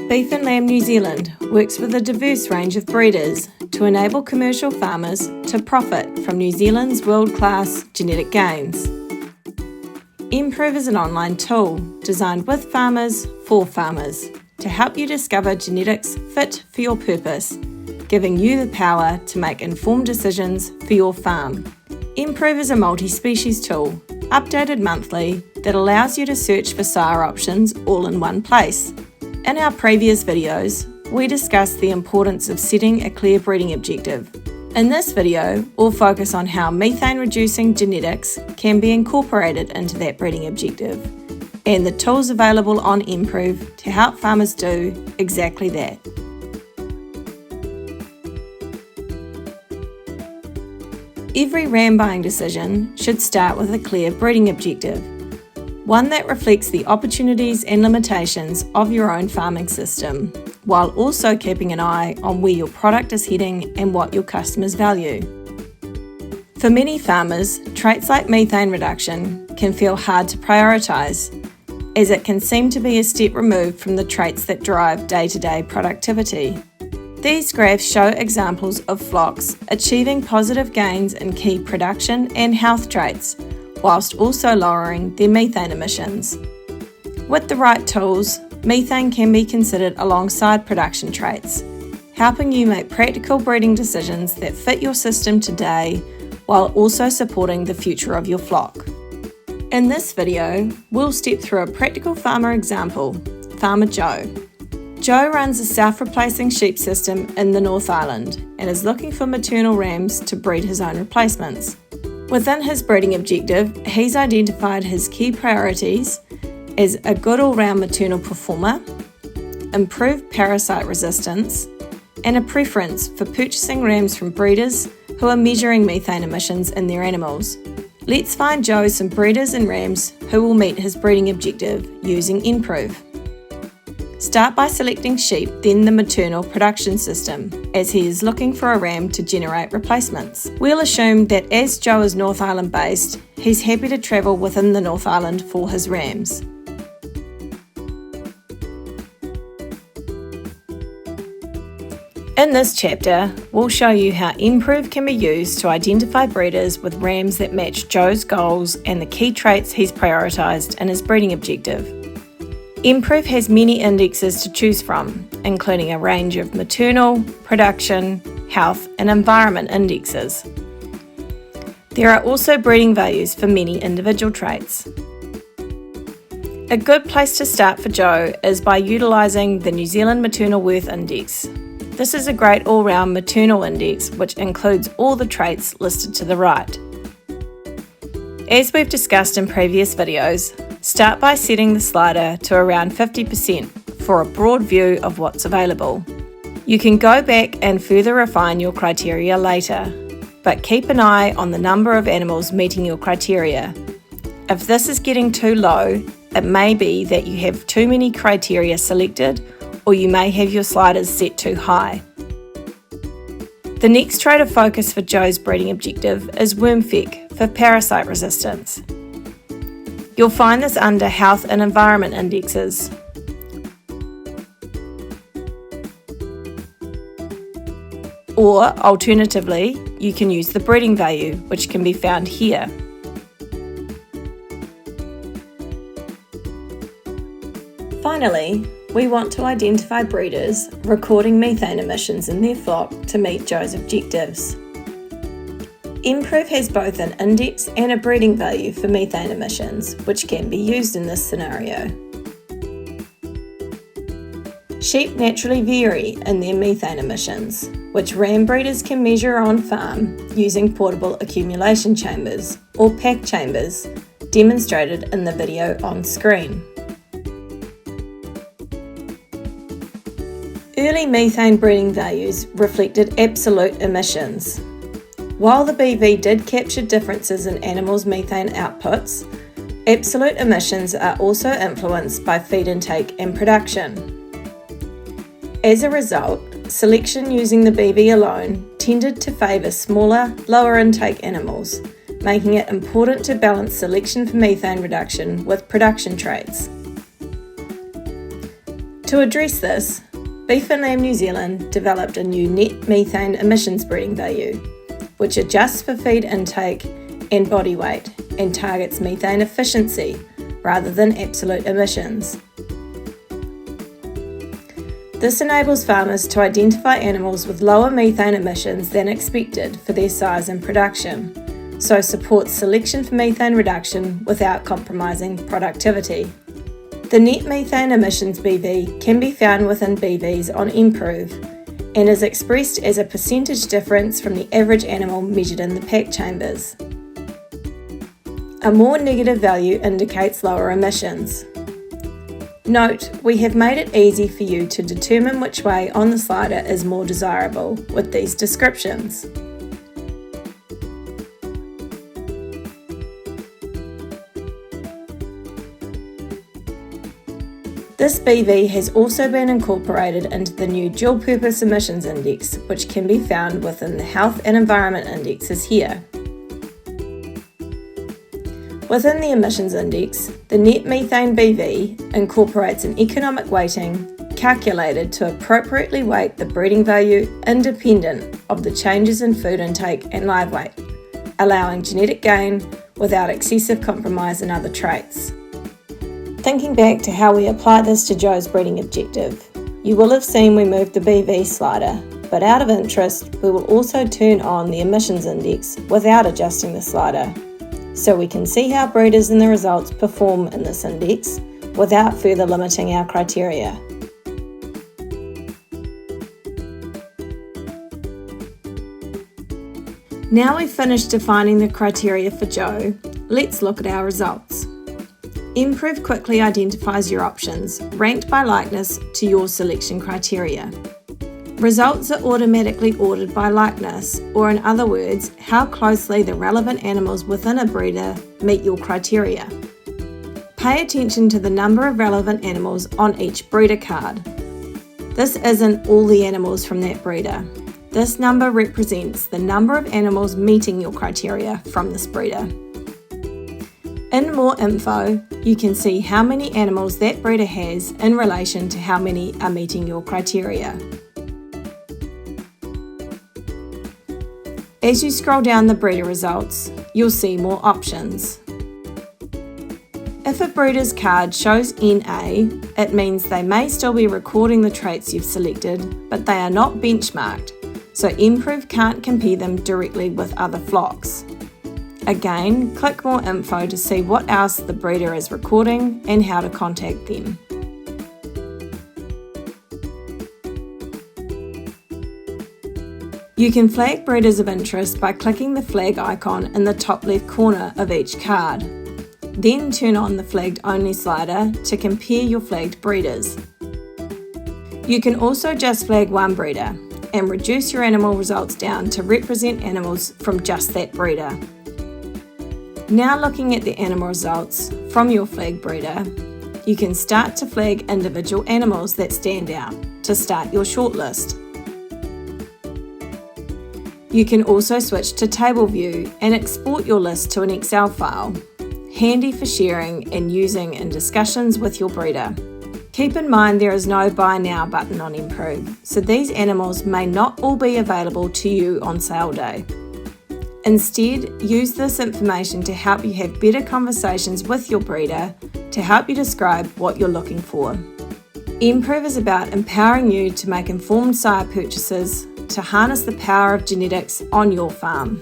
Beef and Lamb New Zealand works with a diverse range of breeders to enable commercial farmers to profit from New Zealand's world-class genetic gains. nProve is an online tool designed with farmers for farmers to help you discover genetics fit for your purpose, giving you the power to make informed decisions for your farm. nProve is a multi-species tool, updated monthly, that allows you to search for sire options all in one place. In our previous videos, we discussed the importance of setting a clear breeding objective. In this video, we'll focus on how methane-reducing genetics can be incorporated into that breeding objective, and the tools available on nProve to help farmers do exactly that. Every ram buying decision should start with a clear breeding objective, one that reflects the opportunities and limitations of your own farming system, while also keeping an eye on where your product is heading and what your customers value. For many farmers, traits like methane reduction can feel hard to prioritise, as it can seem to be a step removed from the traits that drive day-to-day productivity. These graphs show examples of flocks achieving positive gains in key production and health traits, whilst also lowering their methane emissions. With the right tools, methane can be considered alongside production traits, helping you make practical breeding decisions that fit your system today, while also supporting the future of your flock. In this video, we'll step through a practical farmer example, Farmer Joe. Joe runs a self-replacing sheep system in the North Island and is looking for maternal rams to breed his own replacements. Within his breeding objective, he's identified his key priorities as a good all-round maternal performer, improved parasite resistance, and a preference for purchasing rams from breeders who are measuring methane emissions in their animals. Let's find Joe some breeders and rams who will meet his breeding objective using nProve. Start by selecting sheep, then the maternal production system, as he is looking for a ram to generate replacements. We'll assume that as Joe is North Island based, he's happy to travel within the North Island for his rams. In this chapter, we'll show you how nProve can be used to identify breeders with rams that match Joe's goals and the key traits he's prioritised in his breeding objective. nProve has many indexes to choose from, including a range of maternal, production, health and environment indexes. There are also breeding values for many individual traits. A good place to start for Joe is by utilising the New Zealand Maternal Worth Index. This is a great all-round maternal index which includes all the traits listed to the right. As we've discussed in previous videos, start by setting the slider to around 50% for a broad view of what's available. You can go back and further refine your criteria later, but keep an eye on the number of animals meeting your criteria. If this is getting too low, it may be that you have too many criteria selected, or you may have your sliders set too high. The next trait of focus for Joe's breeding objective is worm feck for parasite resistance. You'll find this under Health and Environment indexes. Or, alternatively, you can use the breeding value, which can be found here. Finally, we want to identify breeders recording methane emissions in their flock to meet Joe's objectives. nProve has both an index and a breeding value for methane emissions, which can be used in this scenario. Sheep naturally vary in their methane emissions, which ram breeders can measure on farm using portable accumulation chambers, or pack chambers, demonstrated in the video on screen. Early methane breeding values reflected absolute emissions. While the BV did capture differences in animals' methane outputs, absolute emissions are also influenced by feed intake and production. As a result, selection using the BV alone tended to favour smaller, lower intake animals, making it important to balance selection for methane reduction with production traits. To address this, Beef and Lamb New Zealand developed a new net methane emissions breeding value, which adjusts for feed intake and body weight and targets methane efficiency rather than absolute emissions. This enables farmers to identify animals with lower methane emissions than expected for their size and production, so supports selection for methane reduction without compromising productivity. The net methane emissions BV can be found within BVs on nProve and is expressed as a percentage difference from the average animal measured in the pack chambers. A more negative value indicates lower emissions. Note, we have made it easy for you to determine which way on the slider is more desirable with these descriptions. This BV has also been incorporated into the new Dual Purpose Emissions Index, which can be found within the Health and Environment Indexes here. Within the Emissions Index, the net methane BV incorporates an economic weighting calculated to appropriately weight the breeding value independent of the changes in food intake and live weight, allowing genetic gain without excessive compromise in other traits. Thinking back to how we apply this to Joe's breeding objective, you will have seen we moved the BV slider, but out of interest, we will also turn on the Emissions Index without adjusting the slider, so we can see how breeders and the results perform in this index without further limiting our criteria. Now we've finished defining the criteria for Joe, let's look at our results. nProve quickly identifies your options, ranked by likeness to your selection criteria. Results are automatically ordered by likeness, or in other words, how closely the relevant animals within a breeder meet your criteria. Pay attention to the number of relevant animals on each breeder card. This isn't all the animals from that breeder. This number represents the number of animals meeting your criteria from this breeder. In More Info, you can see how many animals that breeder has in relation to how many are meeting your criteria. As you scroll down the breeder results, you'll see more options. If a breeder's card shows NA, it means they may still be recording the traits you've selected, but they are not benchmarked, so nProve can't compare them directly with other flocks. Again, click More Info to see what else the breeder is recording and how to contact them. You can flag breeders of interest by clicking the flag icon in the top left corner of each card. Then turn on the Flagged Only slider to compare your flagged breeders. You can also just flag one breeder and reduce your animal results down to represent animals from just that breeder. Now looking at the animal results from your flag breeder, you can start to flag individual animals that stand out to start your shortlist. You can also switch to table view and export your list to an Excel file, handy for sharing and using in discussions with your breeder. Keep in mind there is no Buy Now button on nProve, so these animals may not all be available to you on sale day. Instead, use this information to help you have better conversations with your breeder to help you describe what you're looking for. nProve is about empowering you to make informed sire purchases to harness the power of genetics on your farm.